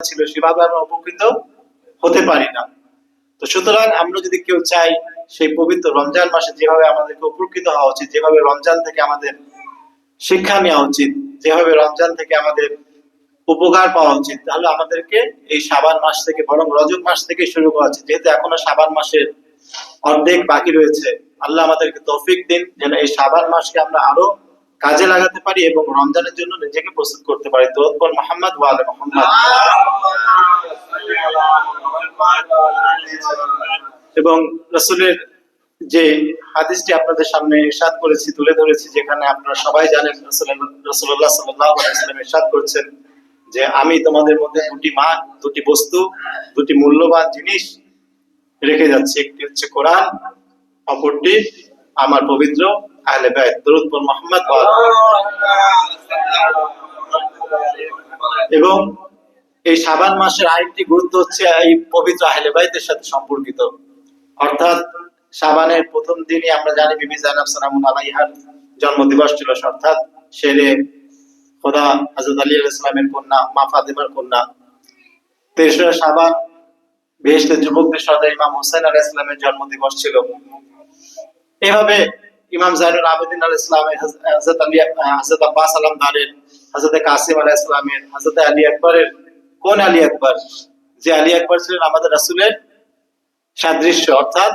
ছিল সেভাবে আমরা উপকৃত হতে পারি না। তো সুতরাং আমরা যদি কেউ চাই সেই পবিত্র রমজান মাসে যেভাবে আমাদেরকে উপকৃত হওয়া উচিত, যেভাবে রমজান থেকে আমাদের শিক্ষা নেওয়া উচিত, যেভাবে রমজান থেকে আমাদের উপকার পাওয়া উচিত, তাহলে আমাদেরকে এই শাবান মাস থেকে বরং রজব মাস থেকে শুরু করা উচিত। যেহেতু এখনো শাবান মাসের অর্ধেক বাকি রয়েছে, আল্লাহ আমাদেরকে তৌফিক দিন যেন এই শাবান মাসকে আমরা আরো কাজে লাগাতে পারি এবং রমজানের জন্য নিজেকে প্রস্তুত করতে পারি। তো মোহাম্মদ ওয়া আলে মুহাম্মদ। এবং রাসূলের যে হাদিসটি আপনাদের সামনে ইরশাদ করেছি, তুলে ধরেছি, যেখানে আপনারা সবাই জানেন রাসূলুল্লাহ সাল্লাল্লাহু আলাইহি ওয়াসাল্লাম ইরশাদ করেছেন যে আমি তোমাদের মধ্যে দুটি বস্তু, দুটি মূল্যবান জিনিস রেখে যাচ্ছি। একটি হচ্ছে কোরআন, অপরটি আমার পবিত্র আহলে বাইত। দরুদ পড়ুন মুহাম্মদ ওয়া এবং এই শাবান মাসের আরেকটি গুরুত্ব হচ্ছে এই পবিত্র আহলে বাইতের সাথে সম্পর্কিত। অর্থাৎ শাবানের প্রথম দিনই আমরা জানি বিবি জাইনাব সালামুন আলাইহার জন্মদিবস ছিল, অর্থাৎ শেরে খোদা হযরত আলী আলাইহিস সালামের কন্যা, মা ফাতেমার কন্যা। 23 শাবান বেহেশতের যুবকদের সর্দার ইমাম হোসেন আলাইহিস সালামের জন্মদিবস ছিল। এভাবে ইমাম জাইনুল আবেদিন আলাইহিস সালামের, হযরত আলী, হযরত আব্বাস আলমদারের, হযরত কাসিম আলাইহিস সালামের, হযরত আলী আকবরের, কোন আলী আকবর? যে আলী আকবর ছিলেন আমাদের রাসূলের সাদৃশ্য, অর্থাৎ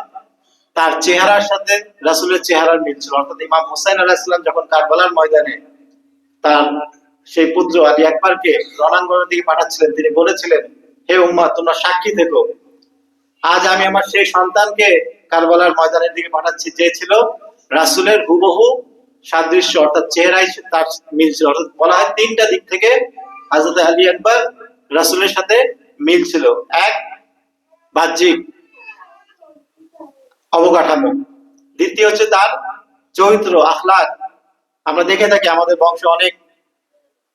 তার চেহারার সাথে রাসূলের চেহারার মিল ছিল। অর্থাৎ ইমাম হোসেন আলাইহিস সালাম যখন কারবালার ময়দানে তার সেই পুত্র আলী আকবরকে রণাঙ্গনের দিকে পাঠাচ্ছিলেন, তিনি বলেছিলেন, হে উম্মাহ, তোমরা সাক্ষী থেকো, আজ আমি আমার সেই সন্তানকে কারবালার ময়দানের দিকে পাঠাচ্ছি, যে ছিল রাসূলের হুবহু সাদৃশ্য, অর্থাৎ চেহারায় তার মিল ছিল। অর্থাৎ বলা হয় তিনটা দিক থেকে হযরত আলী আকবর রাসূলের সাথে মিল ছিল। এক, বাহ্যিক অবকাঠামো; দ্বিতীয় হচ্ছে তার চরিত্র, আখলাক। আমরা দেখে থাকি আমাদের বংশে অনেক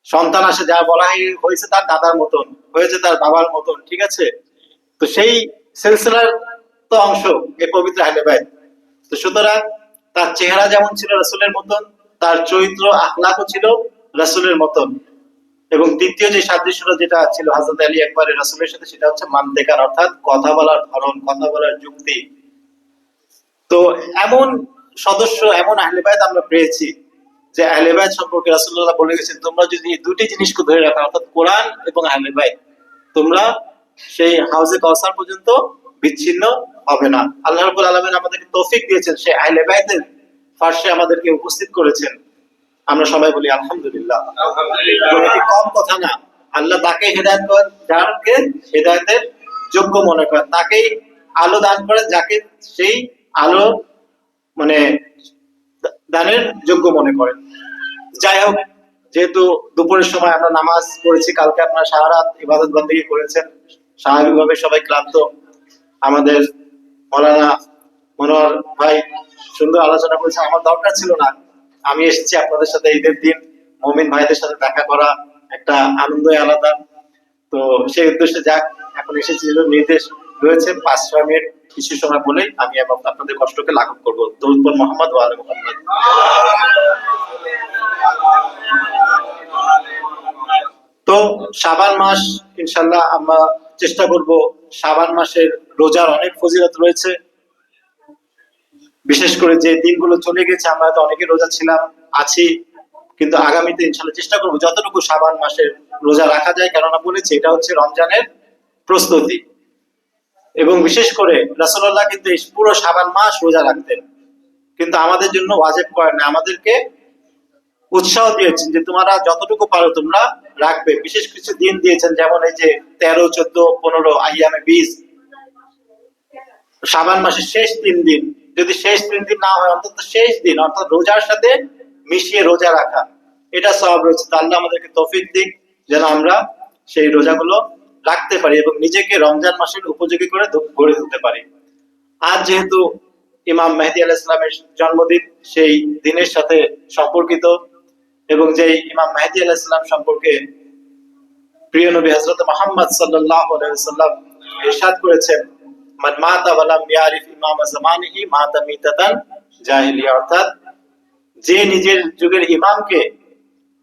সন্তান আসে যা বলা হয়েছে তার দাদার মতন, হয়েছে তার বাবার মতন, ঠিক আছে? তো সেই সিলসিলার তো অংশ এই পবিত্র আহলে বাইত। তো সুতরাং তার চেহারা যেমন ছিল রাসূলের মতন, তার চরিত্র আখলাকও ছিল রাসূলের মতন। এবং তৃতীয় যে সাদৃশ্যটা যেটা ছিল হযরত আলী আকবরের রাসূলের সাথে, সেটা হচ্ছে মানতেকান, অর্থাৎ কথা বলার ধরন, কথা বলার যুক্তি। তো এমন সদস্য, এমন আহলে বাইত আমরা পেয়েছি যে আহলে বাইত সম্পর্কে রাসূলুল্লাহ বলে গেছেন, তোমরা যদি এই দুটি জিনিসকে ধরে রাখো, অর্থাৎ কোরআন এবং আহলে বাইত, তোমরা সেই হাউজে কাউসার পর্যন্ত বিচ্ছিন্ন হবে না। আল্লাহ রাব্বুল আলামিন আমাদেরকে তৌফিক দিয়েছেন, সেই আহলে বাইতের ফার্শে আমাদেরকে উপস্থিত করেছেন। আমরা সবাই বলি আলহামদুলিল্লাহ। এটি কম কথা না। আল্লাহ তাকে হেদায়েত করেন যাকে হেদায়েতের যোগ্য মনে করেন, তাকেই আলো দান করেন যাকে সেই আলো দানের যোগ্য মনে করেন। যাই হোক, যেহেতু দুপুরের সময় আমরা নামাজ পড়েছি, কালকে আপনারা সারা রাত ইবাদত বন্দেগী করেছেন, স্বাভাবিকভাবে সবাই ক্লান্ত। আমাদের মাওলানা মনোয়ার ভাই সুন্দর আলোচনা করেছেন, আমার দরকার ছিল না, আমি এসেছি আপনাদের সাথে ঈদের দিন মুমিন ভাইদের সাথে দেখা করা, একটা আনন্দই আলাদা। তো সেই উদ্দেশ্যে যাক, এখন এসেছি, নির্দেশ রয়েছে 5-6 মিনিট কিছু সময় বলেই আমি আপনাদের কষ্টকে লাঘব করবো। দরুদ পড়ুন মুহাম্মদ ওয়া আলে মুহাম্মদ। তো শাবান মাস, ইনশাআল্লাহ আমরা চেষ্টা করব, শাবান মাসের রোজার অনেক ফজিলত রয়েছে। বিশেষ করে যে দিনগুলো চলে গেছে, আমরা তো অনেকে রোজা ছিলাম, আছি, কিন্তু আগামীতে ইনশাআল্লাহ চেষ্টা করব যতটুকু শাবান মাসের রোজা রাখা যায়, কেননা বলেছি এটা হচ্ছে রমজানের প্রস্তুতি। এবং বিশেষ করে রাসূলুল্লাহ কিন্তু এই পুরো শাবান মাস রোজা রাখতেন, কিন্তু আমাদের জন্য ওয়াজিব করেন না, আমাদেরকে উৎসাহ দিয়েছেন যে তোমরা যতটুকু পারো তোমরা রাখবে। বিশেষ কিছু দিন দিয়েছেন, যেমন এই যে 13, 14, 15 আইয়ামে 20, শাবান মাসের শেষ 3 দিন, যদি শেষ 3 দিন না হয় অন্তত শেষ দিন, অর্থাৎ রোজার সাথে মিশিয়ে রোজা রাখা, এটা সওয়াব রয়েছে। আল্লাহ আমাদেরকে তৌফিক দিক যেন আমরা সেই রোজাগুলো রাখতে পারি এবং নিজেকে রমজান মাসের উপযোগী করে গড়ে তুলতে পারি। আজ যেহেতু ইমাম মেহেদী আলাইহিস সালামের জন্মদিন, সেই দিনের সাথে সম্পর্কিত, এবং যে ইমাম মেহেদী আলাইহিস সালাম সম্পর্কে প্রিয় নবী হযরত মুহাম্মদ সাল্লাল্লাহু আলাইহি ওয়াসাল্লাম ইরশাদ করেছেন, মান মাতা ওয়া লাম ইয়ারিফ ইমাম জামানিহি মাতা মিতাতান জাহিলিয়া, অর্থাৎ যে নিজের যুগের ইমামকে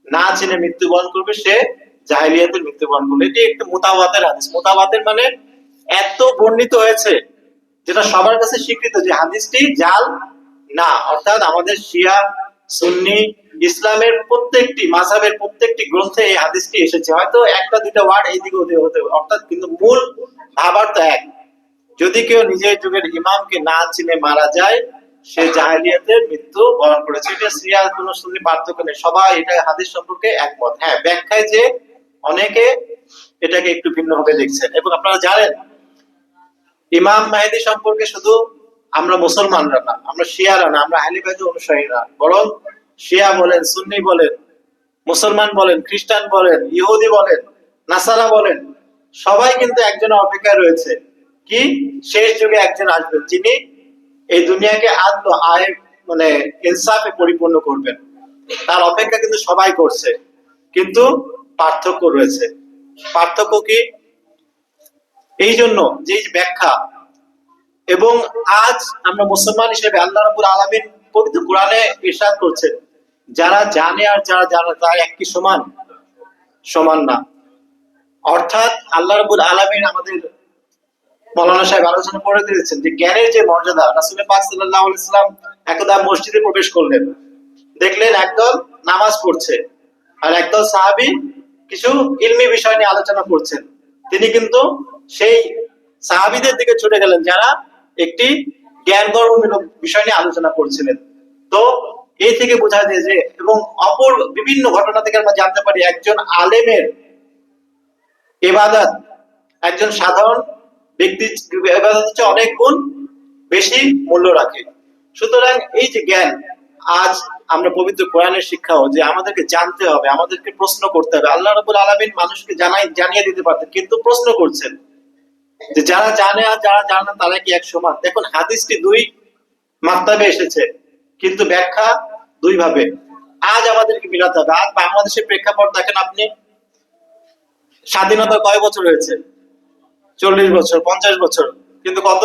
না চিনে মৃত্যুবরণ করবে, সে জাহেলিয়াতে মৃত্যুবরণ করলো। এটি একটি মুতাওয়াতের হাদিস। মুতাওয়াতের মানে এত বর্ণিত হয়েছে যেটা সবার কাছে স্বীকৃত যে হাদিসটি জাল না। অর্থাৎ আমাদের শিয়া, সুন্নি, ইসলামের প্রত্যেকটি মাযহাবের প্রত্যেকটি গ্রন্থে এই হাদিসটি এসেছে। হয়তো একটা দুইটা ওয়ার্ড এইদিকে ওদিকে হতে পারে, অর্থাৎ কিন্তু মূল ভাবার্থ এক। যদি কেউ নিজের যুগের ইমামকে না চিনে মারা যায়, সে জাহেলিয়াতের মৃত্যু বরণ করেছে। এটা শিয়া কোন সুন্নি পার্থক্য নেই, সবাই এটা হাদিস সম্পর্কে একমত। হ্যাঁ, ব্যাখ্যায় যে অনেকে এটাকে একটু ভিন্নভাবে দেখছেন। এবং আপনারা জানেন ইমাম মেহেদী সম্পর্কে শুধু আমরা মুসলমানরা না, আমরা শিয়ারা না, আমরা আহলে বাইতের অনুসারী না, বরং শিয়া বলেন, সুন্নি বলেন, মুসলমান বলেন, খ্রিস্টান বলেন, ইহুদি বলেন, নাসারা বলেন, সবাই কিন্তু একজনের অপেক্ষায় রয়েছে। কি? শেষ যুগে একজন আসবেন যিনি এই দুনিয়াকে আদল আয় মানে ইনসাফে পরিপূর্ণ করবেন। তার অপেক্ষা কিন্তু সবাই করছে, কিন্তু পার্থক্য রয়েছে। পার্থক্য কি? এই জন্য যে ব্যাখ্যা, এবং আজ আমরা মুসলমান হিসেবে আল্লাহ রাব্বুল আলামিন পবিত্র কোরআনে ইরশাদ করছেন, যারা জানে আর যারা জানে তারা এক কি সমান? সমান না। অর্থাৎ আল্লাহ রাব্বুল আলামিন আমাদের মাওলানা সাহেব আলোচনা করে দিয়েছেন যে জ্ঞানের যে মর্যাদা। রাসূল পাক সাল্লাল্লাহু আলাইহি সাল্লাম একদা মসজিদে প্রবেশ করলেন, দেখলেন একদল নামাজ পড়ছে আর একদল সাহাবী কিছু ইলমি বিষয় নিয়ে আলোচনা করছেন। তিনি কিন্তু সেই সাহাবীদের দিকে ছুটে গেলেন যারা একটি জ্ঞান গর্ভমূলক বিষয় নিয়ে আলোচনা করছিলেন। তো এই থেকে বোঝা যায় যে, এবং অপর বিভিন্ন ঘটনা থেকে আমরা জানতে পারি একজন আলেমের ইবাদত একজন সাধারণ ব্যক্তি ইবাদতের চেয়ে অনেক গুণ বেশি মূল্য রাখে। সুতরাং এই যে জ্ঞান, আজ আমরা পবিত্র কোরআনের শিক্ষাও যে আমাদেরকে জানতে হবে, আমাদেরকে প্রশ্ন করতে হবে। আল্লাহ রাব্বুল আলামিন মানুষকে জানিয়ে দিতে পারতেন, কিন্তু প্রশ্ন করছেন যে যারা জানে আর যারা জানে না তারা কি এক সমান? দেখুন হাদিসটি দুই মাত্রাবে এসেছে, কিন্তু ব্যাখ্যা দুই ভাবে। আজ আমাদেরকে মিলাতে হবে। আজ বাংলাদেশের প্রেক্ষাপট দেখেন আপনি, স্বাধীনতা কয় বছর হয়েছে? 40 বছর, 50 বছর, কিন্তু কত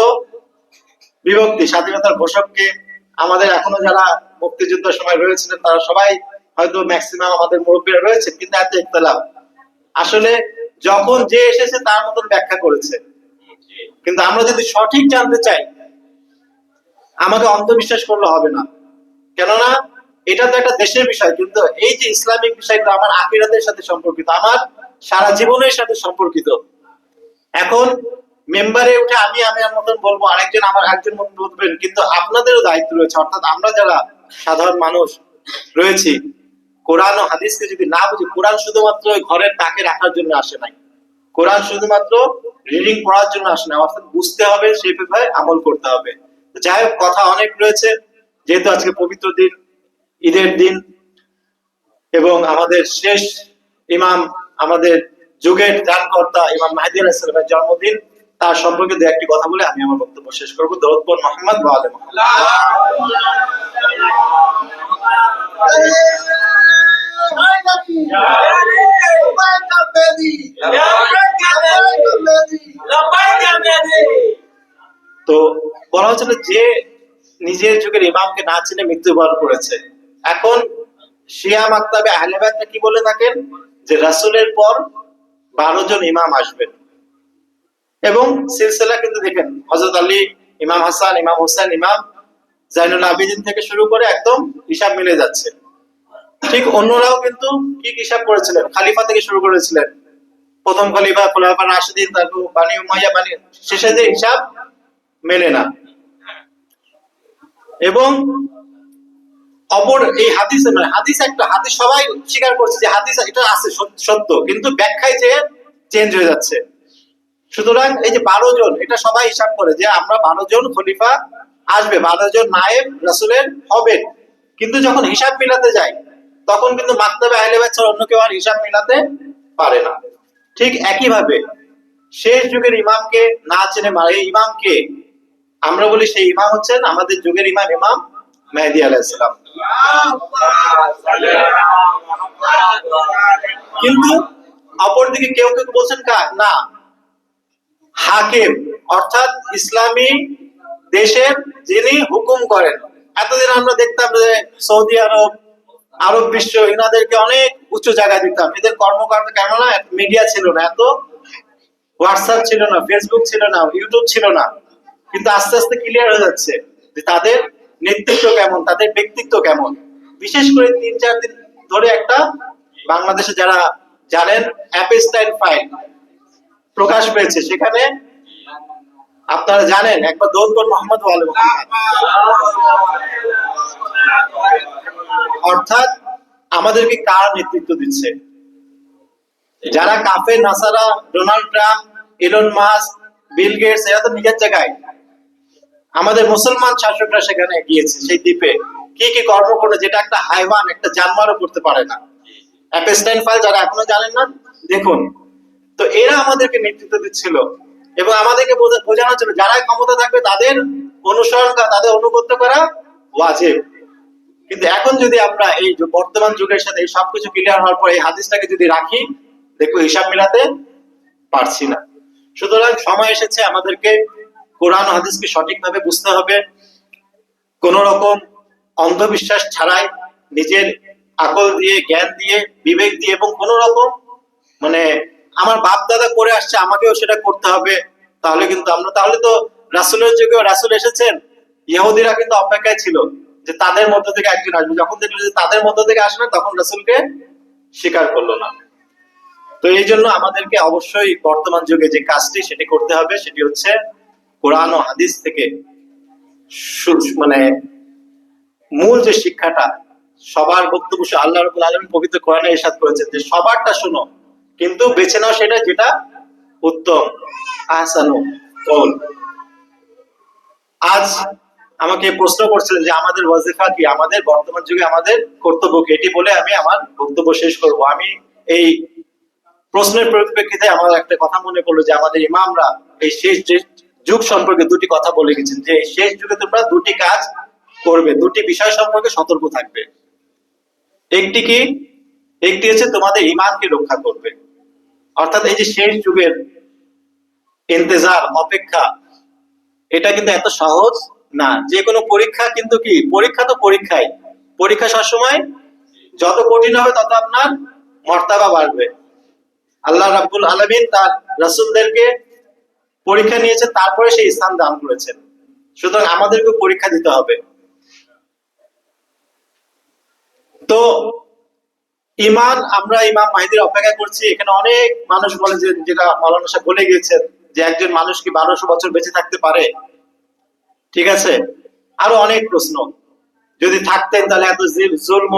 বিভক্তি। স্বাধীনতার ঘোষককে আমাদের এখনো যারা মুক্তিযুদ্ধের সময় রয়েছিলেন তারা সবাই হয়তো ম্যাক্সিমাম আমাদের মুরব্বীরা রয়েছে, কিন্তু এত ইখতিলাফ। আসলে যখন যে এসেছে তার মতন ব্যাখ্যা করেছে। কিন্তু আমরা যদি সঠিক জানতে চাই, আমাকে অন্ধবিশ্বাস করলে হবে না। কেননা এটা তো একটা দেশের বিষয়, কিন্তু এই যে ইসলামিক বিষয়গুলো আমার আকিরাতের সাথে সম্পর্কিত, আমার সারা জীবনের সাথে সম্পর্কিত। এখন মেম্বারে উঠে আমি আমার মতন বলবো, আরেকজন আমার একজন মতন বলবেন, কিন্তু আপনাদেরও দায়িত্ব রয়েছে। অর্থাৎ আমরা যারা সাধারণ মানুষ রয়েছি, কোরআন ও হাদিসকে যদি না বুঝি, কোরআন শুধুমাত্র ঘরের তাকে রাখার জন্য আসে নাই, কোরআন শুধুমাত্র রিডিং পড়ার জন্য আসে না, অর্থাৎ বুঝতে হবে, সেইভাবে আমল করতে হবে। যাই হোক, কথা অনেক রয়েছে, যেহেতু আজকে পবিত্র দিন, ঈদের দিন, এবং আমাদের শেষ ইমাম, আমাদের যুগের ত্রাণকর্তা ইমাম মাহদী আলাইহিস সালামের জন্মদিন, তার সম্পর্কে দু একটি কথা বলে আমি আমার বক্তব্য শেষ করব। দরুদ পড়ুন মুহাম্মদ ওয়া আলি মুহাম্মদ। তো বলা হচ্ছিল যে নিজের যুগের ইমামকে না চিনে মৃত্যুবরণ করেছে। এখন শিয়া মাকতাবে আহলে বাইতরা কি বলে থাকেন যে রাসূলের পর 12 জন ইমাম আসবেন, এবং সিলসিলা কিন্তু দেখেন হযরত আলী, ইমাম হাসান, ইমাম হোসেন, ইমাম জাইনুল আবেদিন থেকে শুরু করে একদম হিসাব মিলে যাচ্ছে। ঠিক অন্যরাও কিন্তু কি হিসাব করেছিলেন, খালিফা থেকে শুরু করেছিলেন, প্রথম খলিফা, খোলাফা রাশিদিন, তারপর বানি উমাইয়া, বানি, শেষে যে হিসাব মেলে না। এবং অপর এই হাদিস, মানে হাদিস একটা হাদিস সবাই স্বীকার করছে যে হাদিস এটা আছে সত্য, কিন্তু ব্যাখ্যায় যে চেঞ্জ হয়ে যাচ্ছে। সুতরাং এই যে 12 জন, এটা সবাই হিসাব করে যে আমরা 12 জন খলিফা আসবে, 12 জন নায়েব রাসূলের হবে, কিন্তু যখন হিসাব মিলাতে যায় তখন কিন্তু মাকতাবে আহলে বাইত ছাড়া অন্য কেউ আর হিসাব মিলাতে পারে না। ঠিক একই ভাবে শেষ যুগের ইমামকে না চেনে মারে, ইমামকে আমরা বলি সেই ইমাম হচ্ছেন আমাদের যুগের ইমাম, ইমাম মেহেদী আলাইহিস সালাম। কিন্তু অপরদিকে কেউ কেউ বলছেন না, হাকিম, অর্থাৎ ইসলামী দেশের যিনি হুকুম করেন। এতদিন আমরা দেখতাম যে সৌদি আরব আরব বিশ্ব ইনাদেরকে অনেক উঁচু জায়গায় দিতাম। এদের কর্মকাণ্ড কেননা মিডিয়া ছিল না, এত হোয়াটসঅ্যাপ ছিল না, ফেসবুক ছিল না, ইউটিউব ছিল না। কিন্তু আস্তে আস্তে ক্লিয়ার হয়ে যাচ্ছে যে তাদের নেতৃত্ব কেমন, তাদের ব্যক্তিত্ব কেমন। বিশেষ করে 3-4 দিন ধরে একটা বাংলাদেশে যারা জানেন অ্যাপেস্টাইল ফাইল প্রকাশ পেয়েছে, সেখানে আপনারা জানেন একবার দৌড় মোহাম্মদ ওয়ালে মোহাম্মদ, অর্থাৎ আমাদেরকে কার নেতৃত্ব দিচ্ছে? যারা কাফের নাসারা, Donald Trump, Elon Musk, Bill Gates, এরা তো নিজের জায়গায়। আমাদের মুসলমান শাসকরা সেখানে গিয়েছে সেই দ্বীপে, কি কি কর্ম করে যেটা একটা হাইওয়ান, একটা জানোয়ারও করতে পারে না। অ্যাপেস্টাইন ফাইল যারা এখনো জানেন না দেখুন। তো এরা আমাদেরকে নেতৃত্ব দিচ্ছিল এবং আমাদেরকে বোঝানো ছিল যারা ক্ষমতা থাকবে তাদের অনুসরণ করা, তাদের অনুগত করা ওয়াজিব। কিন্তু এখন যদি আমরা এই বর্তমান যুগের সাথে এই সবকিছু ক্লিয়ার হওয়ার পর এই হাদিসটাকে যদি রাখি, দেখো হিসাব মিলাতে পারছি না। সুতরাং সময় এসেছে আমাদেরকে কোরআন ও হাদিসকে সঠিকভাবে বুঝতে হবে। কোন রকম অন্ধবিশ্বাস ছাড়াই নিজের আকল দিয়ে, জ্ঞান দিয়ে, বিবেক দিয়ে, এবং কোন রকম মানে আমার বাপ দাদা করে আসছে আমাকেও সেটা করতে হবে, তাহলে কিন্তু আমরা, তাহলে তো রাসূলের যুগেও রাসূল এসেছেন, ইহুদিরা কিন্তু অপেক্ষায় ছিল যে তাদের মধ্য থেকে একজন আসবে। যখন দেখলো যে তাদের মধ্য থেকে আসবে, তখন রাসূলকে স্বীকার করলো না। তো এই জন্য আমাদেরকে অবশ্যই বর্তমান যুগে যে কাজটি সেটি করতে হবে, সেটি হচ্ছে কোরআন ও হাদিস থেকে মানে মূল যে শিক্ষাটা, সবার বক্তব্য আল্লাহ রাব্বুল আলামিন পবিত্র কোরআনে ইরশাদ করেছেন যে সবারটা শোনো, কিন্তু বেছে নাও সেটা যেটা উত্তম, আহসানু কওল। আজ আমাকে প্রশ্ন করছিলেন যে আমাদের ওয়াজিফা কি, আমাদের বর্তমান যুগে আমাদের কর্তব্য কি, এটি বলে আমি আমার বক্তব্য শেষ করব। আমি এই প্রশ্নের পরিপ্রেক্ষিতে আমার একটা কথা মনে পড়লো যে আমাদের ইমামরা এই শেষ যুগ সম্পর্কে দুটি কথা বলে গেছেন যে শেষ যুগে তোমরা দুটি কাজ করবে, দুটি বিষয় সম্পর্কে সতর্ক থাকবে। একটি কি? একটি হচ্ছে তোমাদের ঈমানকে রক্ষা করবে। অর্থাৎ এই যে শেষ যুগের ইন্তজার, অপেক্ষা, এটা কিন্তু এত সহজ না। যে কোনো পরীক্ষা কিন্তু কি, পরীক্ষা তো পরীক্ষাই, পরীক্ষা সবসময় যত কঠিন হবে তত আপনার মর্তাবা বাড়বে। আল্লাহ রাব্বুল আলামিন তার রাসূলদেরকে পরীক্ষা নিয়েছেন, তারপরে সেই ইসলাম দান করেছেন। সুতরাং আমাদেরকে পরীক্ষা দিতে হবে। তো ঈমান, আমরা ইমাম মাহদীর অপেক্ষা করছি। এখানে অনেক মানুষ বলে যে, যেটা মাওলানা সাহেব বলে গিয়েছেন, যে একজন মানুষ কি 1200 বছর বেঁচে থাকতে পারে? ঠিক আছে, আরো অনেক প্রশ্ন। যদি থাকতেন তাহলে এত জুলম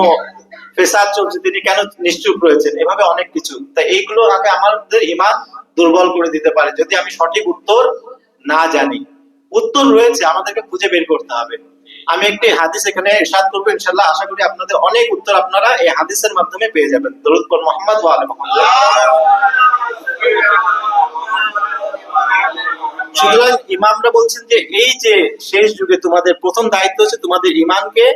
ফেসাদ চলছে, তিনি কেন নিশ্চুপ রয়েছেন? এভাবে অনেক কিছু। তাই এইগুলো আগে আমাদের ঈমান দুর্বল করে দিতে পারে যদি আমি সঠিক উত্তর না জানি। উত্তর রয়েছে, আমাদেরকে খুঁজে বের করতে হবে। আমি একটি হাদিস এখানে ইরশাদ করব, ইনশাআল্লাহ আশা করি আপনাদের অনেক উত্তর আপনারা এই হাদিসের মাধ্যমে পেয়ে যাবেন। দরুদ পড়ুন মুহাম্মদ ওয়া আলি মুহাম্মদ। সুতরাং ইমামরা বলছেন যে এই যে শেষ যুগে তোমাদের প্রথম দায়িত্ব হচ্ছে তোমাদের ঈমানকে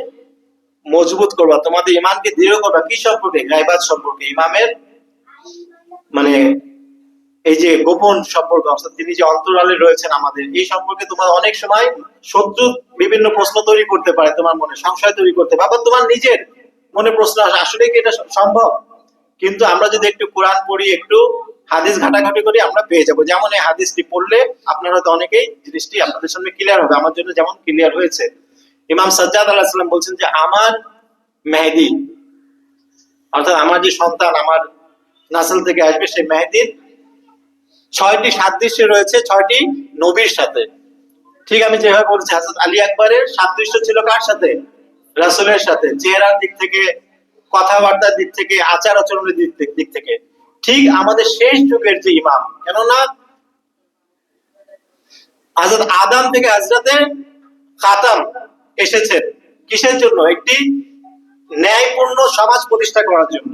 মজবুত করবা, তোমাদের ঈমানকে দৃঢ় করবা। কি সম্পর্কে? গায়বাত সম্পর্কে। ইমামের মানে এই যে গোপন সম্পর্ক, অর্থাৎ তিনি যে অন্তরালে রয়েছেন আমাদের, এই সম্পর্কে তোমার অনেক সময় শত্রু বিভিন্ন প্রশ্ন তৈরি করতে পারে, তোমার মনে সংশয় তৈরি করতে পারে, বা তোমার নিজের মনে প্রশ্ন আসে আসলে কি এটা সম্ভব? কিন্তু আমরা যদি একটু কোরআন পড়ি, একটু হাদিস ঘাটাঘাটি করি, আমরা পেয়ে যাবো। যেমন এই হাদিসটি পড়লে আপনারা হয়তো অনেকেই জিনিসটি আপনাদের সামনে ক্লিয়ার হবে, আমার জন্য যেমন ক্লিয়ার হয়েছে। ইমাম সাজ্জাদ আলাইহিস সালাম বলছেন যে আমার মেহেদী, অর্থাৎ আমার যে সন্তান আমার নাসল থেকে আসবে, সেই মেহেদীর 6টি সাদৃশ্য রয়েছে 6টি নবীর সাথে। ঠিক আমি যেভাবে বলছি, হযরত আলী আকবরের সাদৃশ্য ছিল কার সাথে? রাসূলের সাথে। চেহারার দিক থেকে, কথাবার্তার দিক থেকে, আচার আচরণের দিক থেকে। ঠিক আমাদের শেষ যুগের যে ইমাম, কেননা হযরত আদম থেকে হযরতে খাতাম এসেছেন কিসের জন্য? একটি ন্যায়পূর্ণ সমাজ প্রতিষ্ঠা করার জন্য,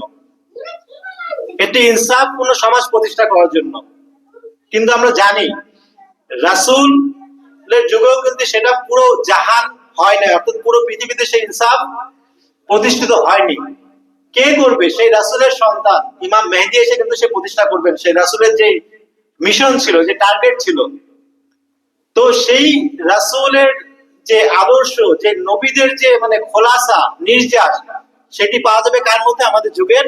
একটি ইনসাফপূর্ণ সমাজ প্রতিষ্ঠা করার জন্য। কিন্তু আমরা জানি রাসূলের যুগেও কিন্তু সেটা পুরো জাহান হয় না, অর্থাৎ পুরো পৃথিবীতে সেই ইনসাফ প্রতিষ্ঠিত হয়নি। কে করবে? সেই রাসূলের সন্তান ইমাম মেহেদী এসে কিন্তু সে প্রতিষ্ঠা করবেন। সেই রাসূলের যে মিশন ছিল, যে টার্গেট ছিল, তো সেই রাসূলের যে আদর্শ, যে নবীদের যে মানে খোলাসা, নির্যাস, সেটি পাওয়া যাবে কার মধ্যে? আমাদের যুগের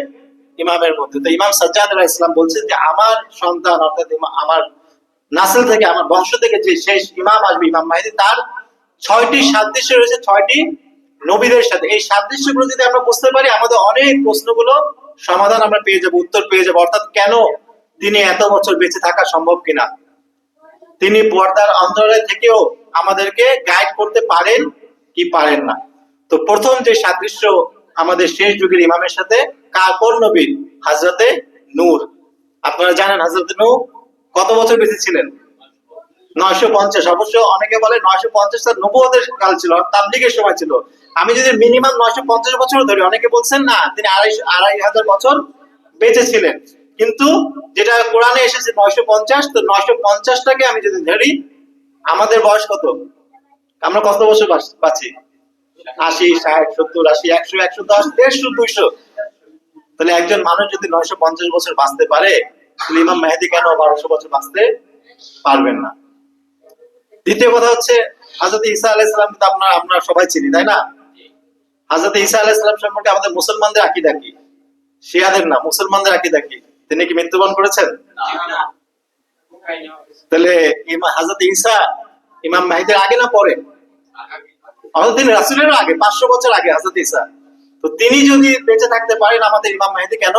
ইমামের মধ্যে। তো ইমাম সাজ্জাদ আলাইহিস সালাম বলছেন যে আমার সন্তান অর্থাৎ আমার নাসল থেকে, আমার বংশ থেকে যে শেষ ইমাম আসবে, ইমাম মাহদী, তার 6টি সাদৃশ্য রয়েছে 6টি নবীদের সাথে। এই সাদৃশ্যগুলো যদি আমরা বুঝতে পারি, আমাদের অনেক প্রশ্নগুলো সমাধান আমরা পেয়ে যাব, উত্তর পেয়ে যাব। অর্থাৎ কেন তিনি এত বছর বেঁচে থাকা সম্ভব কিনা, তিনি পর্দার অন্তরালে থেকেও আমাদেরকে গাইড করতে পারেন কি পারেন না। তো প্রথম যে সাদৃশ্য আমাদের শেষ যুগের ইমামের সাথে, কোন নবীর? হযরতে নূহ। আপনারা জানেন হযরতে নূহ কত বছর বেঁচে ছিলেন? 950। অবশ্য অনেকে বলে 950 তার নবুয়তের কাল ছিল, তাবলীগের সময় ছিল। আমি যদি মিনিমাম 950 বছর ধরি, অনেকে বলছেন না তিনি 2500 বছর বেঁচে ছিলেন। কিন্তু যেটা কোরআনে এসেছে 950, তো 950টাকে আমি যদি ধরি, আমাদের বয়স কত? আমরা কত বছর বাঁচি? 80, 60, 70, 80, 100, 110, 150, 200। তাহলে একজন মানুষ যদি 950 বছর বাঁচতে পারে, তাহলে ইমাম মেহেদী কেন 1200 বছর বাঁচতে পারবেন না? দ্বিতীয় কথা হচ্ছে হযরত ঈসা আলাইহিস সালাম, তো আমরা সবাই চিনি, তাই না? হযরত ঈসা আলাইহিস সালাম সম্পর্কে আমাদের মুসলমানদের আকীদা কি? শিয়াদের না, মুসলমানদের আকীদা কি? তিনি কি মৃত্যুবরণ করেছেন? না। তাহলে হযরত ঈসা ইমাম মেহেদীর আগে না পরে? তিনি রাসূলেরও আগে, 500 বছর আগে হযরত ঈসা। তো তিনি যদি বেঁচে থাকতে পারেন, আমাদের ইমাম মেহেদী কেন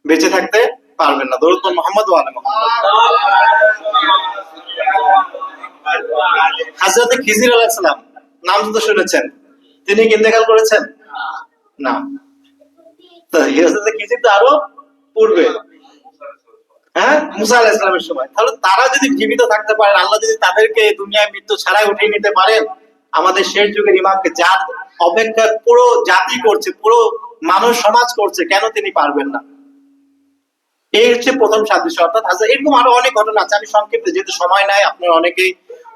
বেঁচে থাকতে পারবেন না? দরুদ পড়ুন মুহাম্মদ ওয়া আলি মুহাম্মদ। হযরত খিজির আলাইহিস সালাম নাম তো শুনেছেন, তিনি কি ইন্তেকাল করেছেন? না। তো হযরত খিজির তো আরো পূর্বে, হ্যাঁ, মুসা আলাইহিস সালামের সময়। তাহলে তারা যদি জীবিত থাকতে পারেন, আল্লাহ যদি তাদেরকে দুনিয়ায় মৃত্যু ছাড়াই উঠিয়ে নিতে পারেন, আমাদের শেষ যুগের ইমামকে, যার অপেক্ষা পুরো জাতি করছে, পুরো মানুষ সমাজ করছে, কেন তিনি পারবেন না? এই হচ্ছে প্রথম সাদৃশ্য। অর্থাৎ এরকম আরো অনেক ঘটনা আছে, আমি সংক্ষিপ্ত, যেহেতু সময় নাই, আপনারা অনেকেই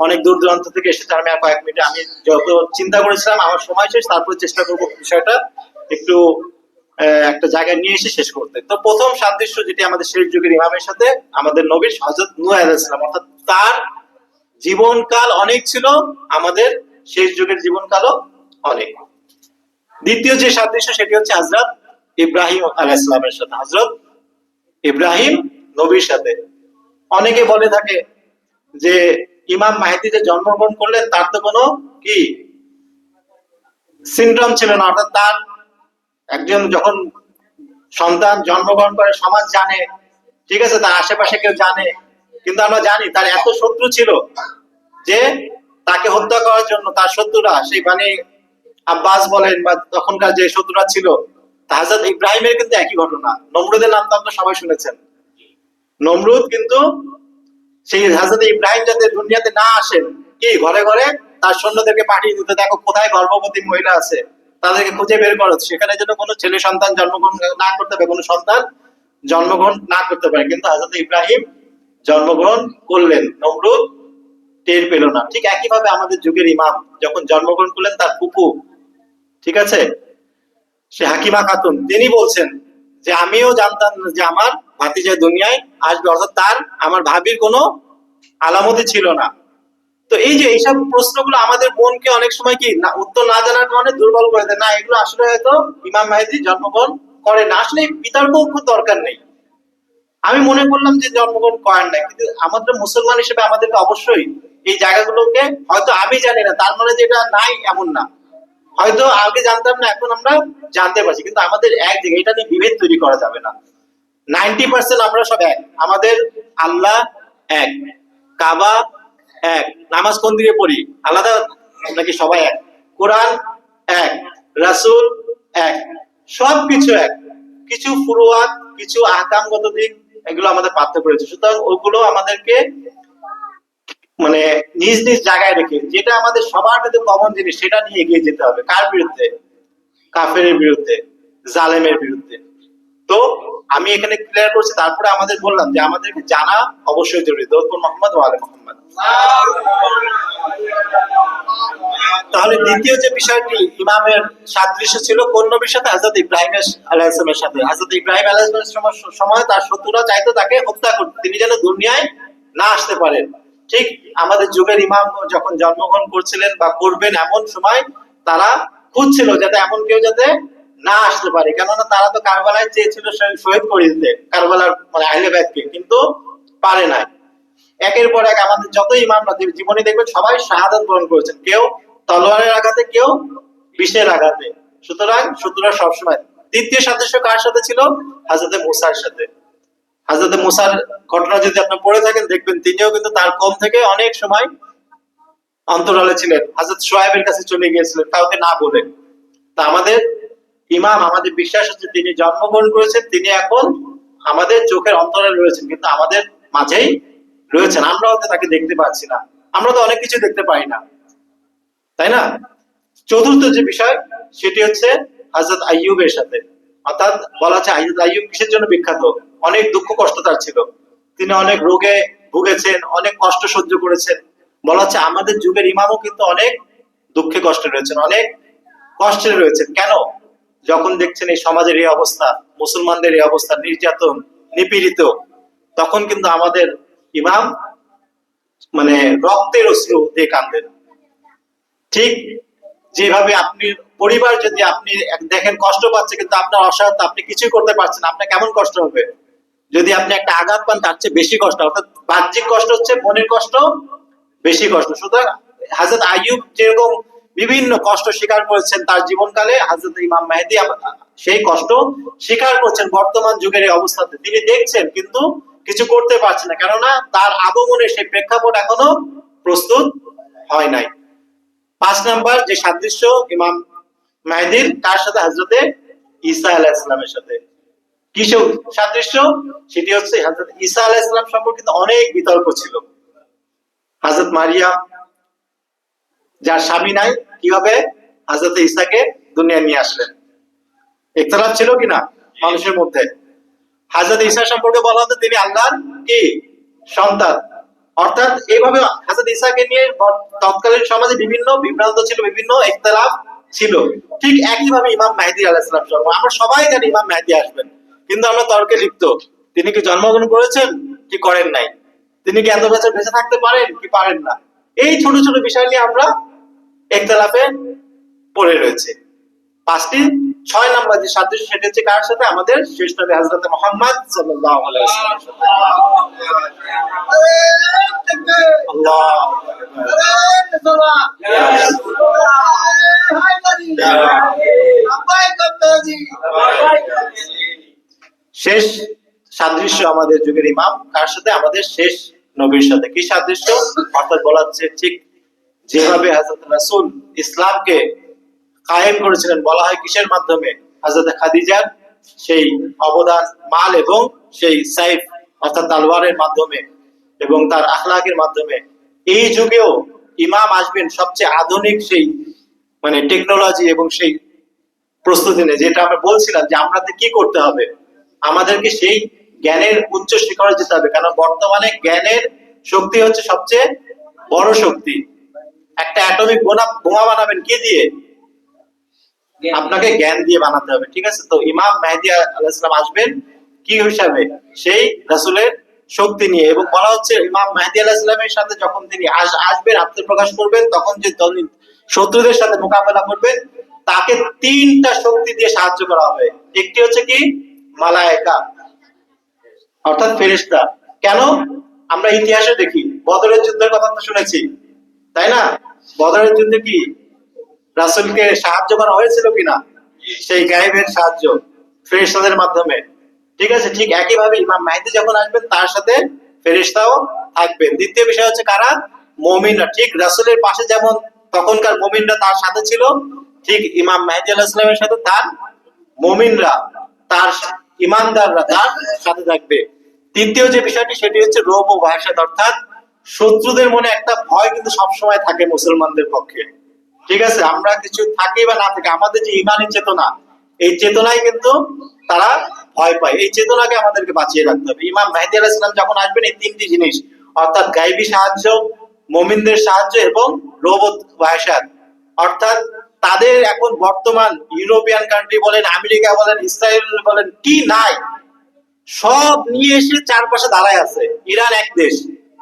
অনেক দূর দূরান্ত থেকে এসেছেন। আমি আর কয়েক মিনিটে, আমি যত চিন্তা করেছিলাম আমার সময় শেষ, তারপর চেষ্টা করবো বিষয়টা একটু একটা জায়গায় নিয়ে এসে শেষ করতে। তো প্রথম সাদৃশ্য যেটি আমাদের শেষ যুগের ইমামের সাথে, আমাদের নবীর হযরত নূহ আলাইহিস সালাম, অর্থাৎ তার জীবনকাল অনেক ছিল, আমাদের শেষ যুগের জীবনকালও অনেক। দ্বিতীয় যে সাদৃশ্য, সেটি হচ্ছে হযরত ইব্রাহিম আলাইহিস সালামের সাথে। হযরত ইব্রাহিম নবীর সাথে অনেকে বলে থাকে যে ইমাম মাহদী যে জন্মগ্রহণ করলেন, তার তো কোনো কি সিনড্রোম ছিল না। অর্থাৎ তার একজন যখন সন্তান জন্মগ্রহণ করে, সমাজ জানে, ঠিক আছে, তার আশেপাশে কেউ জানে, কিন্তু আমরা জানি তার এত শত্রু ছিল যে তাকে হত্যা করার জন্য তার শত্রুরা, সেই মানে আব্বাস বলেন বা তখনকার যে শত্রুরা ছিল, হযরত ইব্রাহিমের কিন্তু একই ঘটনা। নমরুদের নাম তো আপনারা সবাই শুনেছেন। নমরুদ কিন্তু সেই হযরত ইব্রাহিম যাতে দুনিয়াতে না আসেন, কি ঘরে ঘরে তার সৈন্যদেরকে পাঠিয়ে দিতে, দেখো কোথায় গর্ভবতী মহিলা আছে, তাদেরকে খুঁজে বের করো, সেখানে যেন কোনো ছেলে সন্তান জন্মগ্রহণ না করতে পারে, কোনো সন্তান জন্মগ্রহণ না করতে পারে। কিন্তু হযরত ইব্রাহিম জন্মগ্রহণ করলেন, নমরুদ টের পেল না। ঠিক একইভাবে আমাদের যুগের ইমাম যখন জন্মগ্রহণ করলেন, তার ফুফু, ঠিক আছে, সে হাকিমা খাতুন, তিনি বলছেন যে আমিও জানতাম যে আমার ভাতিজা দুনিয়ায় আসবে, অর্থাৎ তার, আমার ভাবির কোনো আলামতই ছিল না। তো এই যে এইসব প্রশ্নগুলো আমাদের মনকে অনেক সময় কি না, উত্তর না জানার কারণে দুর্বল করে দেয়, না এগুলো আসলে হয়তো ইমাম মাহদী জন্মগ্রহণ করে না। আসলে বিতর্ক খুব দরকার নেই। আমি মনে করলাম যে জন্মগ্রহণ করেন না, কিন্তু আমাদের মুসলমান হিসেবে আমাদেরকে অবশ্যই এই জায়গাগুলোকে, হয়তো আমি জানি না তার মানে যেটা নাই এমন না, হয়তো আগে জানতাম না, এখন আমরা জানতে পারছি, কিন্তু আমাদের এক জায়গায় এটা নিয়ে বিভেদ তৈরি করা যাবে না। 90% আমরা সব এক, আমাদের আল্লাহ এক, কাবা এক, নামাজ কোন দিকে পড়ি আলাদা নাকি সবাই এক, কোরআন এক, রাসূল এক, সবকিছু এক। কিছু ফুরুয়াত, কিছু আহকামগত দিক, এগুলো আমাদের পার্থক্য রয়েছে। সুতরাং ওগুলো আমাদেরকে মানে নিজ নিজ জায়গায় রেখে, যেটা আমাদের সবার মধ্যে কমন জিনিস, সেটা নিয়ে এগিয়ে যেতে হবে। কার বিরুদ্ধে? কাফেরের বিরুদ্ধে, জালেমের বিরুদ্ধে। তো আমি এখানে ক্লিয়ার করছি, তারপরে আমাদের বললাম যে আমাদেরকে জানা অবশ্যই জরুরি। দরুদ মুহাম্মদ ওয়া আলি মুহাম্মদ। তাহলে দ্বিতীয় যে বিষয়টি ইমামের সাদৃশ্য ছিল কোন নবীর সাথে? হযরত ইব্রাহিম আলাইহিস সালামের সাথে। হযরত ইব্রাহিম আলাইহিস সালামের সময় তার শত্রুরা চাইতো তাকে হত্যা করতে, তিনি যেন দুনিয়ায় না আসতে পারেন। ঠিক আমাদের যুগের ইমাম যখন জন্মগ্রহণ করছিলেন বা করবেন, এমন সময় তারা খুঁজছিল যাতে এমন কেউ যাতে না আসতে পারে, কেননা তারা তো কারবালায় চেয়েছিল শহীদ করে দিতে কারবালার মানে আহলে বাইতকে, কিন্তু পারে নাই। একের পর এক আমাদের যত ইমামরা জীবনে দেখবেন সবাই শাহাদাত বরণ করেছেন, কেউ তলোয়ারের আঘাতে, কেউ বিষের আঘাতে। সুতরাং শত্রুরা সবসময়। তৃতীয় সাদৃশ্য কার সাথে ছিল? হযরতে মুসার সাথে। হযরতে মুসার ঘটনা যদি আপনি পড়ে থাকেন দেখবেন তিনিও কিন্তু তার কওম থেকে অনেক সময় অন্তরালে ছিলেন, হযরত শুআয়বের কাছে চলে গিয়েছিলেন কাউকে না বলে। তা আমাদের ইমাম, আমাদের বিশ্বাস হচ্ছে তিনি জন্মগ্রহণ করেছেন, তিনি এখন আমাদের চোখের অন্তরালে রয়েছেন, কিন্তু আমাদের মাঝেই রয়েছেন, আমরা হয়তো তাকে দেখতে পাচ্ছি না, আমরা তো অনেক কিছু দেখতে পাই না, তাই না? চতুর্থ যে বিষয় সেটি হচ্ছে হযরত আইয়ুবের সাথে। অর্থাৎ বলা হচ্ছে হযরত আইয়ুব কিসের জন্য বিখ্যাত? অনেক দুঃখ কষ্ট তার ছিল, তিনি অনেক রোগে ভুগেছেন, অনেক কষ্ট সহ্য করেছেন। বলা হচ্ছে আমাদের যুগের ইমামও কিন্তু অনেক দুঃখে কষ্টে রয়েছেন, অনেক কষ্টে রয়েছেন। কেন? যখন দেখছেন এই সমাজের এই অবস্থা, মুসলমানদের এই অবস্থা, নির্যাতন, নিপীড়িত, তখন কিন্তু আমাদের ইমাম মানে রক্তের অশ্রু দিয়ে কাঁদেন। ঠিক যেভাবে আপনি পরিবার যদি আপনি দেখেন কষ্ট পাচ্ছে কিন্তু আপনার অসহায়তা, আপনি কিছুই করতে পারছেন না, আপনার কেমন কষ্ট হবে? যদি আপনি একটা আঘাত পান তার চেয়ে বেশি কষ্ট, অর্থাৎ বাহ্যিক কষ্ট হচ্ছে, মনের কষ্ট বেশি কষ্ট। সুতরাং হযরত আইয়ুব যেরকম বিভিন্ন কষ্ট স্বীকার করেছেন তার জীবনকালে, হযরত ইমাম মেহেদী সেই কষ্ট স্বীকার করছেন বর্তমান যুগের এই অবস্থাতে। তিনি দেখছেন কিন্তু কিছু করতে পারছেন না, কেননা তার আগমনের সেই প্রেক্ষাপট এখনো প্রস্তুত হয় নাই। 5 নাম্বার যে সাদৃশ্য ইমাম মেহেদীর, কার সাথে? হযরতে ঈসা আলাইহিস সালামের সাথে। কিসের সাদৃশ্য? সেটি হচ্ছে হযরত ঈসা আলাইহিস সালাম সম্পর্কিত অনেক বিতর্ক ছিল। হযরত মারিয়াম যার স্বামী নাই, কিভাবে হযরত ঈসাকে দুনিয়া নিয়ে আসলেন? ইখতিলাফ ছিল কিনা মানুষের মধ্যে? হযরত ঈসা সম্পর্কে বলা হতো তিনি আল্লাহর কি সন্তান। অর্থাৎ এইভাবে হযরত ঈসাকে নিয়ে তৎকালীন সমাজে বিভিন্ন বিভ্রান্ত ছিল, বিভিন্ন ইখতিলাফ ছিল। ঠিক একইভাবে ইমাম মেহেদী আলাইহিস সালাম সম্পর্কে আমরা সবাই জানি ইমাম মেহেদী আসবেন, কিন্তু আমরা তর্কে লিপ্ত। তিনি কি জন্মগ্রহণ করেছেন কি করেন নাই? তিনি কি এত বছর বেঁচে থাকতে পারেন কি পারেন না? এই ছোট ছোট বিষয় নিয়ে আমরা ইখতিলাফে পড়ে রয়েছে। 5টি 6 নাম্বার যে সাদৃশ্য সেটা হচ্ছে কার সাথে? আমাদের শেষ নবী হযরত মুহাম্মদ সাল্লাল্লাহু আলাইহি ওয়াসাল্লামের সাথে। আল্লাহু শেষ সাদৃশ্য আমাদের যুগের ইমাম কার সাথে? আমাদের শেষ নবীর সাথে। কি সাদৃশ্য? অর্থাৎ বলা হচ্ছে ঠিক যেভাবে হযরত রাসূল ইসলামকে কায়েম করেছিলেন, বলা হয় কিসের মাধ্যমে? হযরত খাদিজার সেই অবদান, মাল এবং সেই সাইফ অর্থাৎ তলোয়ারের মাধ্যমে এবং তার আখলাকের মাধ্যমে। এই যুগেও ইমাম আসবেন সবচেয়ে আধুনিক সেই মানে টেকনোলজি এবং সেই প্রস্তুতি নিয়ে, যেটা আমরা বলছিলাম যে আমাদের কি করতে হবে, আমাদেরকে সেই জ্ঞানের উচ্চ শিখরে যেতে হবে। কারণ বর্তমানে জ্ঞানের শক্তি হচ্ছে সবচেয়ে বড় শক্তি। একটা অ্যাটমিক বোমা বানাবেন কি দিয়ে? আপনাকে জ্ঞান দিয়ে বানাতে হবে, ঠিক আছে? তো ইমাম মেহেদী আলাইহিস সালাম আসবেন কি হিসাবে? সেই রাসূলের শক্তি নিয়ে। এবং বলা হচ্ছে ইমাম মেহেদী আলাইহিস সালামের সাথে যখন তিনি আসবেন, আত্মপ্রকাশ করবেন, তখন যে শত্রুদের সাথে মোকাবেলা করবেন তাকে 3টা শক্তি দিয়ে সাহায্য করা হবে। একটি হচ্ছে কি? মালায়েকা অর্থাৎ ফেরেশতা। কেন? আমরা ইতিহাসে দেখি বদরের যুদ্ধের কথা তো শুনেছি, তাই না? বদরের যুদ্ধে কি রাসূলকে সাহায্য করা হয়েছিল কিনা? সেই গায়েবের সাহায্য ফেরেশতাদের মাধ্যমে, ঠিক আছে? ঠিক একই ভাবে ইমাম মেহেদী যখন আসবেন তার সাথে ফেরেশতাও থাকবেন। দ্বিতীয় বিষয় হচ্ছে কারা? মুমিনরা। ঠিক রাসূলের পাশে যেমন তখনকার মুমিনরা তার সাথে ছিল, ঠিক ইমাম মেহেদী আলাইহিস সালামের সাথে তার মুমিনরা, তার ঈমানদাররা তার সাথে থাকবে। তৃতীয় যে বিষয়টি সেটি হচ্ছে রৌব ও ওয়াহশাত, অর্থাৎ শত্রুদের মনে একটা ভয় কিন্তু সবসময় থাকে মুসলমানদের পক্ষে, ঠিক আছে? আমরা কিছু থাকি বা না থাকি, আমাদের যে ইমানি চেতনা, এই চেতনায় কিন্তু তারা ভয় পায়। এই চেতনাকে আমাদেরকে বাঁচিয়ে রাখতে হবে। ইমাম মেহেদী আলাইহিস সালাম যখন আসবেন এই 3টি জিনিস অর্থাৎ গায়বী সাহায্য, মুমিনদের সাহায্য এবং রৌব ওয়াহশাত, অর্থাৎ তাদের এখন বর্তমান ইউরোপিয়ান কান্ট্রি বলেন, আমেরিকা বলেন, ইসরায়েল বলেন, কি নাই সব নিয়ে এসে চারপাশে দাঁড়ায় আছে। ইরান এক দেশ,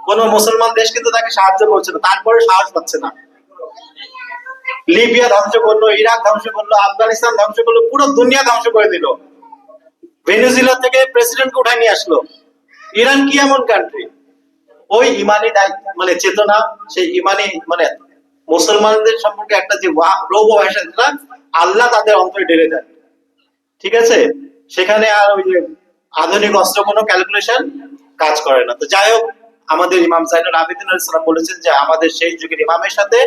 কোন মুসলমান দেশ কিন্তু তাকে সাহায্য করছে না, তারপরে সাহস পাচ্ছে না। লিবিয়া ধ্বংস করলো, ইরাক ধ্বংস করলো, আফগানিস্তান ধ্বংস করলো, পুরো দুনিয়া ধ্বংস করে দিল। ভেনেজুয়েলা থেকে প্রেসিডেন্টকে উঠায় নিয়ে আসলো। ইরান কি এমন কান্ট্রি? ওই ইমানি দায়িত্ব মানে চেতনা, সেই ইমানি মানে মুসলমানদের সম্পর্কে একটা যে রোগ ভাষা, আল্লাহ তাদের অন্তরে ঢেলে দেন। ঠিক আছে, সেখানে আর ওই যে আধুনিক অস্ত্র কোনো ক্যালকুলেশন কাজ করে না। তো যাই হোক, আমাদের ইমাম জাইনুল আবেদিন আলাইহিস সালাম বলেছেন যে আমাদের সেই যুগের ইমামের সাথে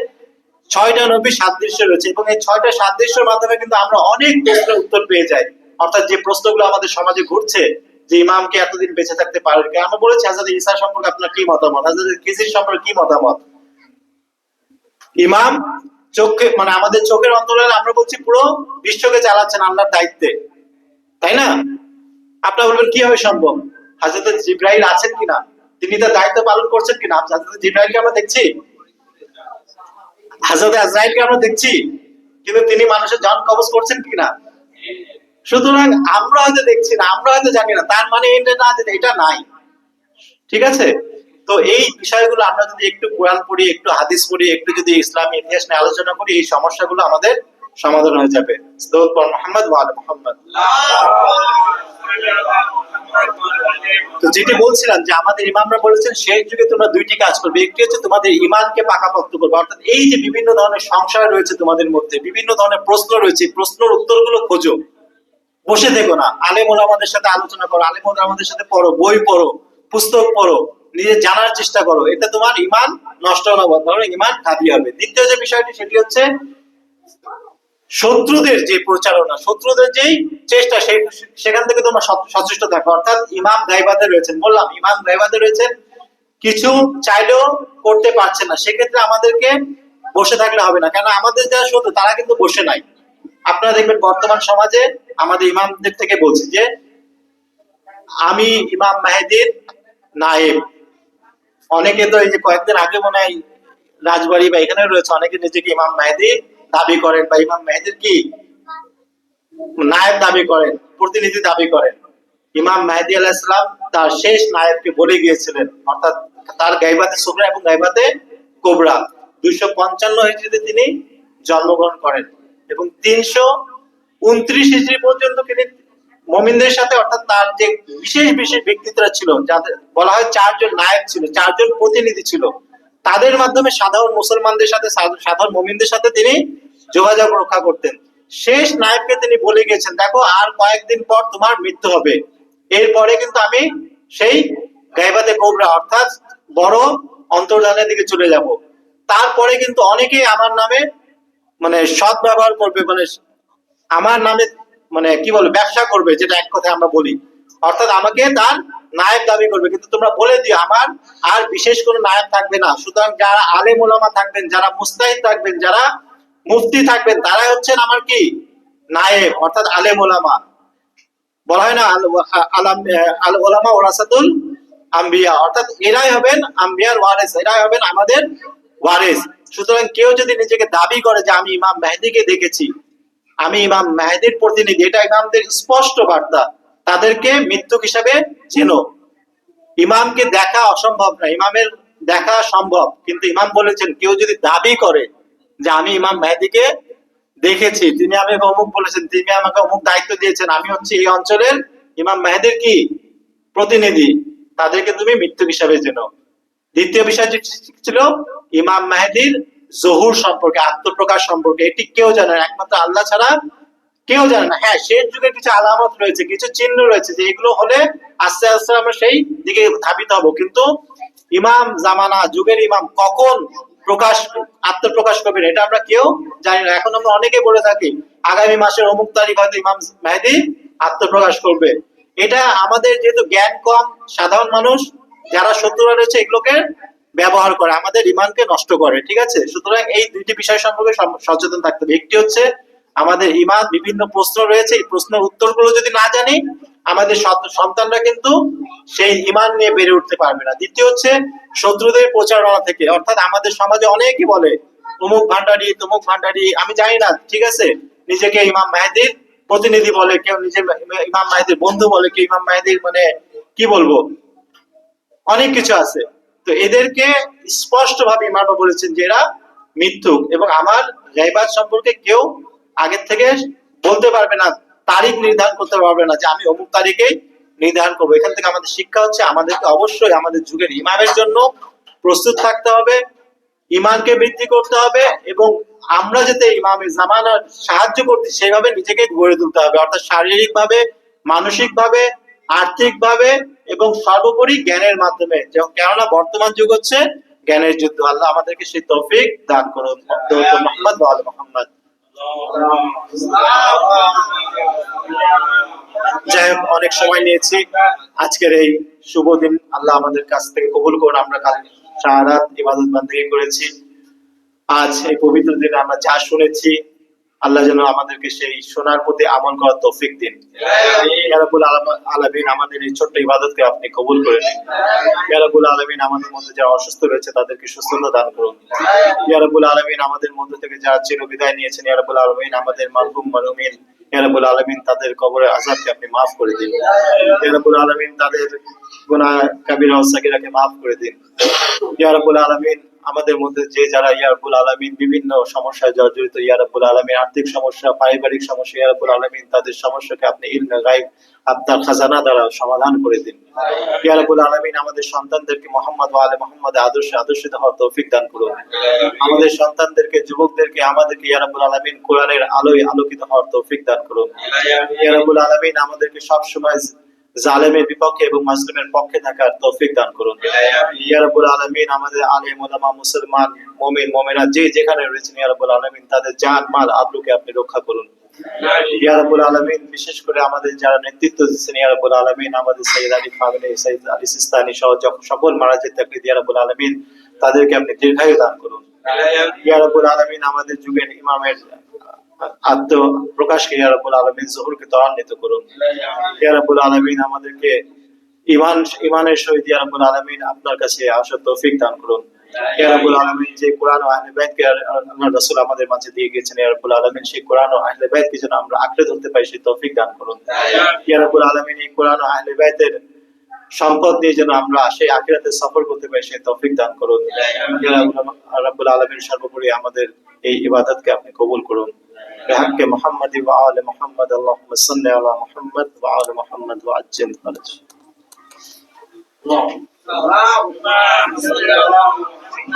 6টা নবী সাদৃশ্য রয়েছে, এবং এই 6টা সাদৃশ্যের মাধ্যমে কিন্তু আমরা অনেক প্রশ্নের উত্তর পেয়ে যাই। অর্থাৎ যে প্রশ্নগুলো আমাদের সমাজে ঘুরছে যে ইমামকে এতদিন বেঁচে থাকতে পারবে, আমরা বলেছি হযরত ঈসা সম্পর্কে আপনার কি মতামত, হযরত খিজির সম্পর্কে কি মতামত। ইমাম চোখে মানে আমাদের চোখের অন্তরালে আমরা বলছি পুরো বিশ্বকে চালাচ্ছেন আল্লাহর দায়িত্বে, তাই না? আপনারা বলবেন কিভাবে সম্ভব? হযরত জিবরাইল আছেন কিনা, তিনি তার দায়িত্ব পালন করছেন কিনা? হযরত জিবরাইলকে আমরা দেখছি, হযরত আজরাইলকে আমরা দেখছি, কিন্তু তিনি মানুষের জান কবজ করছেন কিনা? সুতরাং আমরা হয়তো দেখছি না, আমরা হয়তো জানি না, তার মানে এটা না যে এটা নাই। ঠিক আছে, তো এই বিষয়গুলো আমরা যদি একটু কোরআন পড়ি, একটু হাদিস পড়ি, একটু যদি ইসলামী ইতিহাস নিয়ে আলোচনা করি, এই সমস্যাগুলো আমাদের সমাধান হয়ে যাবে। মুহাম্মদ ওয়া আলি মুহাম্মদ। তো যেটি বলছিলাম যে আমাদের ইমামরা বলেছেন শেষ যুগে তোমরা দুইটি কাজ করবে, একটি হচ্ছে তোমাদের ইমানকে পাকাপোক্ত করবে। অর্থাৎ এই যে বিভিন্ন ধরনের সংশয় রয়েছে তোমাদের মধ্যে, বিভিন্ন ধরনের প্রশ্ন রয়েছে, প্রশ্নের উত্তরগুলো খোঁজো, বসে থেকো না, আলেম ওলামাদের সাথে আলোচনা করো, আলেম ওলামাদের সাথে পড়ো, বই পড়ো, পুস্তক পড়ো, নিজে জানার চেষ্টা করো। এটা তোমার ইমান নষ্ট হবে, বরং ইমান কাবি হবে। দ্বিতীয় যে বিষয়টি সেটি হচ্ছে শত্রুদের যে প্রচারণা, শত্রুদের যেই চেষ্টা, সেখান থেকে তোমরা সচেষ্ট থাকো। অর্থাৎ ইমাম গায়বাতে রয়েছেন, বললাম ইমাম গায়বাতে রয়েছেন, কিছু চাইলেও করতে পারছেন না, সেক্ষেত্রে আমাদেরকে বসে থাকলে হবে না, কেন আমাদের যারা শত্রু তারা কিন্তু বসে নাই। আপনারা দেখবেন বর্তমান সমাজে আমাদের ইমামদের থেকে বলছি যে আমি ইমাম মেহেদীর নায়েব। অনেকে তো এই যে কয়েকদিন আগে মনে হয় রাজবাড়ী বা এখানে রয়েছে, অনেকে নিজেকে ইমাম মেহেদী দাবি করেন বা ইমাম মেহেদীর কি নায়েব দাবি করেন, প্রতিনিধি দাবি করেন। ইমাম মেহেদী আলাইহিস সালাম তার শেষ নায়েবকে বলে গিয়েছিলেন, অর্থাৎ তার গায়বাতে সুগরা এবং গায়বাতে কুবরা 255 হিজরিতে তিনি জন্মগ্রহণ করেন, এবং 329 হিজরি পর্যন্ত তিনি মুমিনদের সাথে, অর্থাৎ তার যে বিশেষ বিশেষ ব্যক্তিত্বরা ছিল, যাদের বলা হয় 4জন নায়েব ছিল, 4জন প্রতিনিধি ছিল, তাদের মাধ্যমে সাধারণ মুসলমানদের সাথে, সাধারণ মুমিনদের সাথে তিনি যোগাযোগ রক্ষা করতেন। শেষ নায়েবকে তিনি বলে গেছেন, দেখো আর কয়েকদিন পর তোমার মৃত্যু হবে, এরপরে কিন্তু আমি সেই গায়বাতে কুবরা অর্থাৎ বড় অন্তর্ধানের দিকে চলে যাব। তারপরে কিন্তু অনেকেই আমার নামে মানে সৎ ব্যবহার করবে, মানে আমার নামে মানে কি বলবো ব্যবসা করবে, যেটা এক কথায় আমরা বলি, অর্থাৎ আমাকে তার নায়েব দাবি করবে। কিন্তু তোমরা বলে দিও আমার আর বিশেষ কোনো নায়েব থাকবে না। সুতরাং যারা আলেম ওলামা থাকবেন, যারা মুস্তাহিদ থাকবেন, যারা মুফতি থাকবেন, তারাই হচ্ছেন আমার কি নায়েব, অর্থাৎ আলেম ওলামা। বলা হয় না আল ওলামা ওরাসাতুল আম্বিয়া, অর্থাৎ এরাই হবেন আম্বিয়ার ওয়ারিস, এরাই হবেন আমাদের ওয়ারিস। সুতরাং কেউ যদি নিজেকে দাবি করে যে আমি ইমাম মেহেদীকে দেখেছি, আমি ইমাম মেহেদীর প্রতিনিধি, এটা ইমামদের স্পষ্ট বার্তা, তাদেরকে মৃত্যুক হিসাবে চেনো। ইমামকে দেখা অসম্ভব না, ইমামের দেখা সম্ভব, কিন্তু ইমাম বলেছেন কেউ যদি দাবি করে যে আমি ইমাম মেহেদীকে দেখেছি, তিনি আমাকে অমুক বলেছেন, তিনি আমাকে অমুক দায়িত্ব দিয়েছেন, আমি হচ্ছে এই অঞ্চলের ইমাম মেহেদীর কি প্রতিনিধি, তাদেরকে তুমি মৃত্যুক হিসাবে চেনো। দ্বিতীয় বিষয় ছিল ইমাম মেহেদীর জহুর সম্পর্কে, আত্মপ্রকাশ সম্পর্কে, এটি কেউ জানে না, একমাত্র আল্লাহ ছাড়া কেউ জানে না। হ্যাঁ, শেষ যুগে কিছু আলামত রয়েছে, কিছু চিহ্ন রয়েছে, যে এগুলো হলে আস্তে আস্তে আমরা সেই দিকে ধাবিত হব, কিন্তু ইমাম জামানা যুগের ইমাম কখন প্রকাশ আত্মপ্রকাশ করবেন এটা আমরা কেউ জানি না। এখন আমরা অনেকে বলে থাকি আগামী মাসের অমুক তারিখ হয়তো ইমাম মেহেদী আত্মপ্রকাশ করবে। এটা আমাদের যেহেতু জ্ঞান কম, সাধারণ মানুষ যারা শত্রুরা রয়েছে এগুলোকে ব্যবহার করে, আমাদের ইমানকে নষ্ট করে। ঠিক আছে, সুতরাং এই দুইটি বিষয় সম্পর্কে সচেতন থাকতে হবে। একটি হচ্ছে আমাদের ইমান, বিভিন্ন প্রশ্ন রয়েছে, এই প্রশ্নের উত্তরগুলো যদি না জানি আমাদের সন্তানরা কিন্তু সেই ইমান নিয়ে বেড়ে উঠতে পারবে না। দ্বিতীয় হচ্ছে শত্রুদের প্রচারণা থেকে, অর্থাৎ আমাদের সমাজে অনেকেই বলে অমুক ভান্ডারি তমুক ভান্ডারি, আমি জানি না, ঠিক আছে, নিজেকে ইমাম মেহেদীর প্রতিনিধি বলে, কেউ নিজে ইমাম মেহেদীর বন্ধু বলে, কেউ ইমাম মেহেদীর মানে কি বলবো অনেক কিছু আছে। তো এদেরকে স্পষ্ট ভাবে ইমাম বলেছেন যে এরা মিথ্যুক, এবং আমার গায়বাত সম্পর্কে কেউ আগের থেকে বলতে পারবে না, তারিখ নির্ধারণ করতে পারবে না যে আমি অমুক তারিখেই নির্ধারণ করবো। এখান থেকে আমাদের শিক্ষা হচ্ছে আমাদেরকে অবশ্যই আমাদের যুগের ইমামের জন্য প্রস্তুত থাকতে হবে, ইমানকে বৃদ্ধি করতে হবে, এবং আমরা যাতে ইমামে জামানার সাহায্য করতে সেইভাবে নিজেকে গড়ে তুলতে হবে, অর্থাৎ শারীরিক ভাবে, মানসিক ভাবে, আর্থিক ভাবে, এবং সর্বোপরি জ্ঞানের মাধ্যমে। কেননা বর্তমান যুগ হচ্ছে জ্ঞানের যুদ্ধ। আল্লাহ আমাদেরকে সেই তৌফিক দান করুন। মোহাম্মদ ওয়া আলি মুহাম্মদ। যাই হোক, অনেক সময় নিয়েছি। আজকের এই শুভ দিন আল্লাহ আমাদের কাছ থেকে কবুল করুন। আমরা কাল সারা রাত ইবাদত বান্দেগি করেছি। আজ এই পবিত্র দিনে আমরা যা শুনেছি, আল্লাহ যেন আমাদেরকে সেই শোনার প্রতি আমল করার তৌফিক দিন। ইয়া রাব্বুল আলামিন, আমাদের এই ছোট্ট ইবাদতকে আপনি কবুল করে নিন। ইয়া রাব্বুল আলামিন, আমাদের মধ্যে যারা অসুস্থ রয়েছে তাদেরকে সুস্থতা দান করুন। ইয়া রাব্বুল আলামিন, আমাদের মধ্যে থেকে যারা চির বিদায় নিয়েছেন, ইয়া রাব্বুল আলামিন, আমাদের মারহুম মারহুমিন, ইয়া রাব্বুল আলামিন, তাদের কবরের আযাবকে আপনি মাফ করে দিন। ইয়া রাব্বুল আলামিন, তাদের গুনাহ কাবীরা ও সাগীরাকে মাফ করে দিন। ইয়া রাব্বুল আলামিন, আমাদের মধ্যে যে যারা ইয়া রাব্বুল আলামিন বিভিন্ন সমস্যায় জর্জরিত, ইয়া রাব্বুল আলামিন, আর্থিক সমস্যা, পারিবারিক সমস্যা, ইয়া রাব্বুল আলামিন, তাদের সমস্যাকে আপনি ইলমে গায়ব আপনার খাজানা দ্বারা সমাধান করে দিন। ইয়া রাব্বুল আলামিন, আমাদের সন্তানদেরকে মুহাম্মদ ওয়া আলি মুহাম্মাদের আদর্শে আদর্শিত হওয়ার তৌফিক দান করুন। আমাদের সন্তানদেরকে, যুবকদেরকে, আমাদেরকে ইয়া রাব্বুল আলামিন কোরআনের আলোয় আলোকিত হওয়ার তৌফিক দান করুন। ইয়া রাব্বুল আলামিন, আমাদেরকে সব সময় জালেমের বিপক্ষে এবং মুসলিমের পক্ষে থাকার তৌফিক দান করুন। ইয়া রাব্বুল আলামিন, আমাদের আলেম ওলামা, মুসলমান, মুমিন মুমিনাত যে যেখানে রয়েছেন, ইয়া রাব্বুল আলামিন, তাদের জান মাল আবরুকে আপনি রক্ষা করুন। ইয়া রাব্বুল আলামিন, বিশেষ করে আমাদের যারা নেতৃত্ব দিচ্ছেন, ইয়া রাব্বুল আলামিন, আমাদের সৈয়দ আলী ফামিলি, সৈয়দ আলী সিস্তানি সহ সকল মারাজের তাকলিদ, ইয়া রাব্বুল আলামিন, তাদেরকে আপনি দীর্ঘায়ু দান করুন। ইয়া রাব্বুল আলামিন, আমাদের যুগের ইমামের আত্মপ্রকাশকে ইয়া রাব্বুল আলামিন জহুরকে ত্বরান্বিত করুন। ইয়া রাব্বুল আলামিন, আমাদেরকে ইমানের সহিত ইয়া রাব্বুল আলামিন আপনার কাছে আসার তৌফিক দান করুন। ইয়া রাব্বুল আলামিন, যে কোরআন ও আহলে বাইতকে আল্লাহর রাসূল আমাদের মাঝে দিয়ে গেছেন, ইয়া রাব্বুল আলামিন, সেই কোরআন ও আহলে বাইতকে যেন আমরা আঁকড়ে ধরতে পাই, সেই তৌফিক দান করুন। ইয়া রাব্বুল আলামিন, এই কোরআন ও আহলে বাইতের সম্পদ নিয়ে যেন আমরা সেই আখিরাতে সফর করতে পারি, সেই তৌফিক দান করুন। ইয়া রাব্বুল আলামিন, সর্বোপরি আমাদের এই ইবাদতকে আপনি কবুল করুন। بحق محمد وآل محمد اللهم صل على محمد وآل محمد وعجل فرج. اللهم صل على محمد.